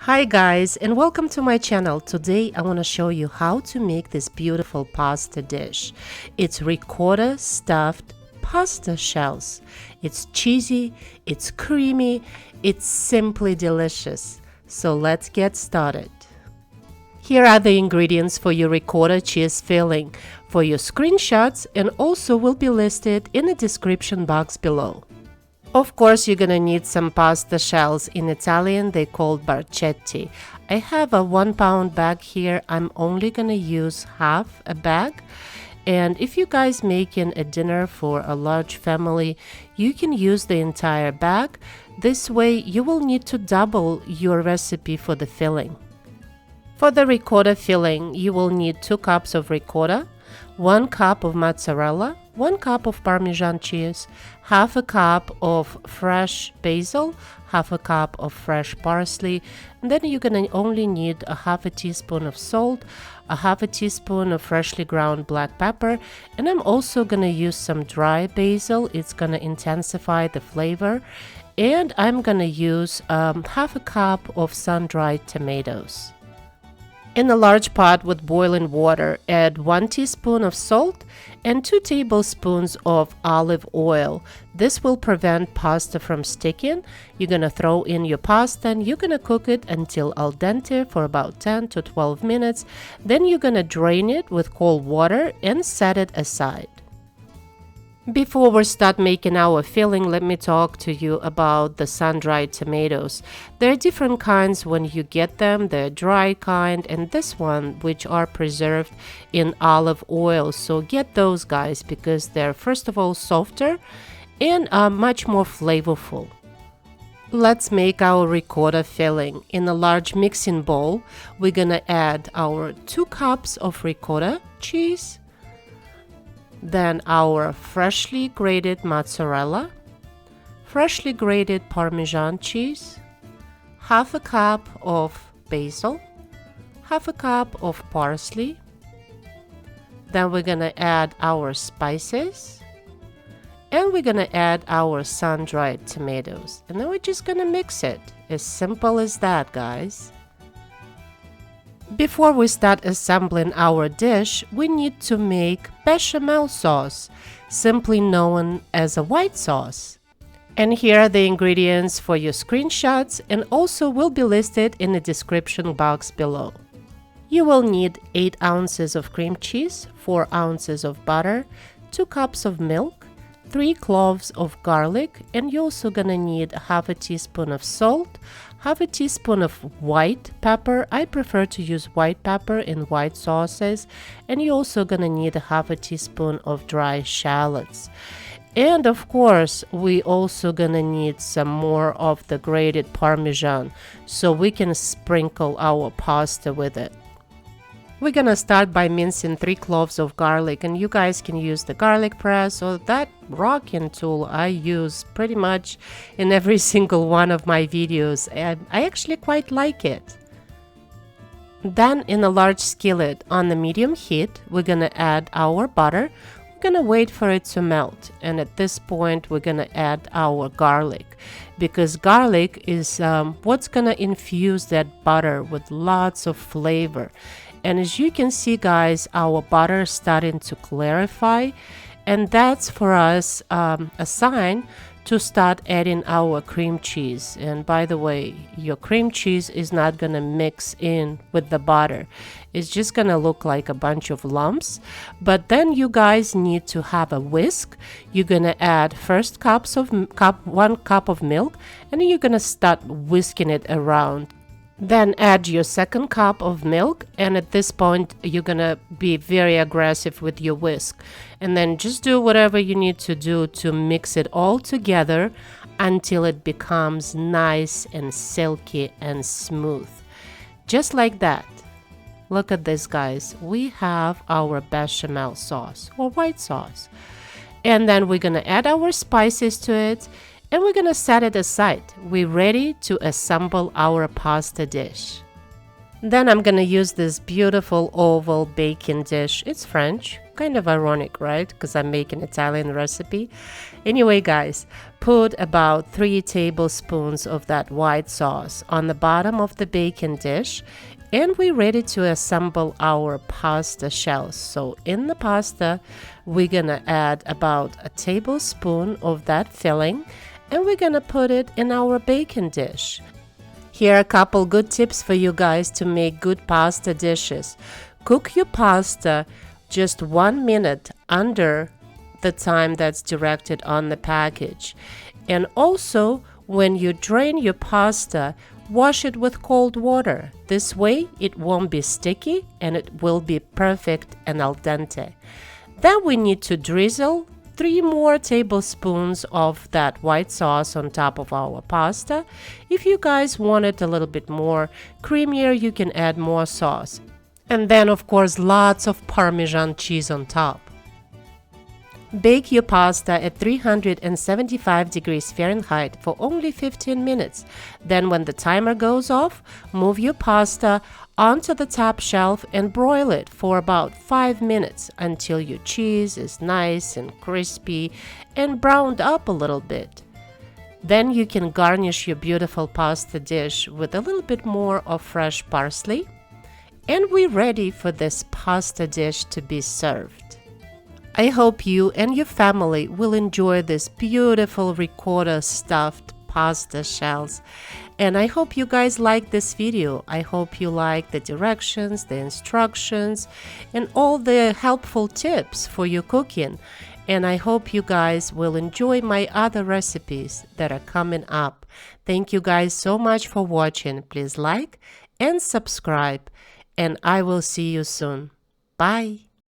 Hi guys, and welcome to my channel. Today I want to show you how to make this beautiful pasta dish. It's ricotta stuffed pasta shells. It's cheesy, it's creamy, it's simply delicious. So let's get started. Here are the ingredients for your ricotta cheese filling for your screenshots, and also will be listed in the description box below. Of course, you're gonna need some pasta shells. In Italian, they called barchetti. I have a 1 pound bag here. I'm only gonna use half a bag. And if you guys making a dinner for a large family, you can use the entire bag. This way, you will need to double your recipe for the filling. For the ricotta filling, you will need 2 cups of ricotta, 1 cup of mozzarella, 1 cup of Parmesan cheese, half a cup of fresh basil, half a cup of fresh parsley, and then you're gonna only need a half a teaspoon of salt, a half a teaspoon of freshly ground black pepper, and I'm also gonna use some dry basil. It's gonna intensify the flavor, and I'm gonna use half a cup of sun-dried tomatoes. In a large pot with boiling water, add 1 teaspoon of salt and 2 tablespoons of olive oil. This will prevent pasta from sticking. You're gonna throw in your pasta and you're gonna cook it until al dente for about 10 to 12 minutes. Then you're gonna drain it with cold water and set it aside. Before we start making our filling, let me talk to you about the sun-dried tomatoes. There are different kinds when you get them. The dry kind and this one, which are preserved in olive oil. So get those guys because they're first of all softer and much more flavorful. Let's make our ricotta filling. In a large mixing bowl, we're gonna add our 2 cups of ricotta cheese, then our freshly grated mozzarella, freshly grated Parmesan cheese, half a cup of basil, half a cup of parsley. Then we're gonna add our spices, and we're gonna add our sun-dried tomatoes. And then we're just gonna mix it. As simple as that, guys. Before we start assembling our dish, we need to make bechamel sauce, simply known as a white sauce. And here are the ingredients for your screenshots, and also will be listed in the description box below. You will need 8 ounces of cream cheese, 4 ounces of butter, 2 cups of milk, 3 cloves of garlic, and you're also gonna need half a teaspoon of salt, half a teaspoon of white pepper. I prefer to use white pepper in white sauces, and you're also gonna need a half a teaspoon of dry shallots. And of course, we also gonna need some more of the grated Parmesan so we can sprinkle our pasta with it. We're gonna start by mincing 3 cloves of garlic, and you guys can use the garlic press or that rocking tool I use pretty much in every single one of my videos, and I actually quite like it. Then in a large skillet on the medium heat, we're gonna add our butter. We're gonna wait for it to melt, and at this point we're gonna add our garlic, because garlic is what's gonna infuse that butter with lots of flavor. And as you can see, guys, our butter is starting to clarify, and that's for us a sign to start adding our cream cheese. And by the way, your cream cheese is not gonna mix in with the butter. It's just gonna look like a bunch of lumps. But then you guys need to have a whisk. You're gonna add first 1 cup of milk, and you're gonna start whisking it around. Then add your 2nd cup of milk, and at this point you're gonna be very aggressive with your whisk, and then just do whatever you need to do to mix it all together until it becomes nice and silky and smooth, just like that. Look at this, guys. We have our bechamel sauce or white sauce, and then we're gonna add our spices to it, and we're gonna set it aside. We're ready to assemble our pasta dish. Then I'm gonna use this beautiful oval baking dish. It's French, kind of ironic, right? Because I'm making Italian recipe. Anyway, guys, put about 3 tablespoons of that white sauce on the bottom of the baking dish, and we're ready to assemble our pasta shells. So in the pasta, we're gonna add about a tablespoon of that filling, and we're gonna put it in our baking dish. Here are a couple good tips for you guys to make good pasta dishes. Cook your pasta just 1 minute under the time that's directed on the package. And also, when you drain your pasta, wash it with cold water. This way, it won't be sticky and it will be perfect and al dente. Then we need to drizzle 3 more tablespoons of that white sauce on top of our pasta. If you guys want it a little bit more creamier, you can add more sauce. And then, of course, lots of Parmesan cheese on top. Bake your pasta at 375 degrees Fahrenheit for only 15 minutes. Then when the timer goes off, move your pasta onto the top shelf and broil it for about 5 minutes until your cheese is nice and crispy and browned up a little bit. Then you can garnish your beautiful pasta dish with a little bit more of fresh parsley. And we're ready for this pasta dish to be served. I hope you and your family will enjoy this beautiful ricotta stuffed pasta shells. And I hope you guys like this video. I hope you like the directions, the instructions, and all the helpful tips for your cooking. And I hope you guys will enjoy my other recipes that are coming up. Thank you guys so much for watching. Please like and subscribe. And I will see you soon. Bye.